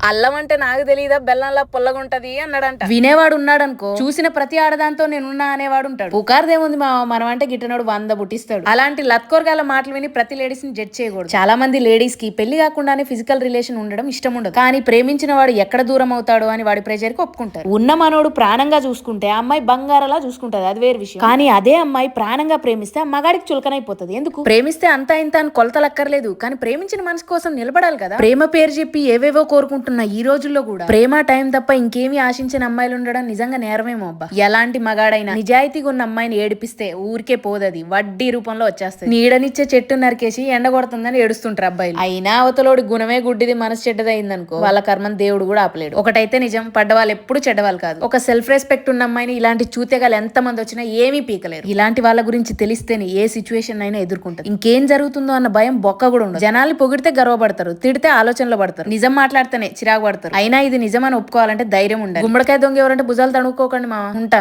అల్లం అంటే నాకు తెలియదా బెల్లంలా పొల్లగుంటది అన్నాడంట. వినేవాడు ఉన్నాడనుకో చూసిన ప్రతి ఆడదాంతో నేనున్నా అనేవాడు ఉంటాడు. పుకార్దేముంది మా మనం అంటే గిట్టనోడు 100 బుట్టిస్తాడు. అలాంటి లత్కోరగాల మాటలు విని ప్రతి లేడీస్ ని జడ్జ్ చేయకూడదు. చాలా మంది లేడీస్ కి పెళ్లి కాకుండానే ఫిజికల్ రిలేషన్ ఉండడం ఇష్టం ఉండదు. కానీ ప్రేమించిన వాడు ఎక్కడ దూరం అవుతాడో అని వాడి ప్రెజర్ కి ఒప్పుకుంటారు. ఉన్న మనోడు ప్రాణంగా చూసుకుంటే ఆ అమ్మాయి బంగారలా చూసుకుంటది, అది వేరే విషయం. కానీ అదే అమ్మాయి ప్రాణంగా ప్రేమిస్తే ఆ మగాడికి చులకనైపోతుంది. ఎందుకు? ప్రేమిస్తే అంత ఇంత అని కొలతలక్కర్లేదు, కానీ ప్రేమించిన మనసు కోసం నిలబడాలి కదా. ప్రేమ పేరు చెప్పి ఏవేవో కోరుకుంటున్నా ఈ రోజుల్లో కూడా ప్రేమ టైం తప్ప ఇంకేమీ ఆశించిన అమ్మాయిలు ఉండడం నిజంగా నేరమేమో అబ్బా. ఎలాంటి మగాడైనా నిజాయితీగా ఉన్న అమ్మాయిని ఏడిపిస్తే ఊరికే పోదది, వడ్డీ రూపంలో వచ్చేస్తుంది. నీడనిచ్చే చెట్టు నరికేసి ఎండగొడుతుందని ఏడుస్తుంటారు అబ్బాయిలు. అయినా అవతలోడి గుణమే గుడ్డిది, మనసు చెడ్డదైందనుకో వాళ్ళ కర్మను దేవుడు కూడా ఆపలేడు. ఒకటైతే నిజం, పడ్డవాళ్ళు ఎప్పుడు చెడ్డవాళ్ళు కాదు. ఒక సెల్ఫ్ రెస్పెక్ట్ ఉన్న అమ్మాయిని ఇలాంటి చూతేగాలు ఎంత మంది వచ్చినా ఏమీ పీకలేరు. ఇలాంటి వాళ్ళ గురించి తెలిస్తేనే ఏ సిచ్యువేషన్ అయినా ఎదుర్కొంటారు. ఇంకేం జరుగుతుందో అన్న భయం బొక్క కూడా ఉండదు. జనాల్ని పొగిడితే గర్వపడతారు, తిడితే ఆలోచనలో పడతారు, నిజం మాట్లాడితేనే చిరాకు పడతారు. అయినా ఇది నిజమని ఒప్పుకోవాలంటే ధైర్యం ఉండాలి. గుమ్మడికాయ దొంగ ఎవరంటే భుజాలు తడుకోకండి మా ఉంటా.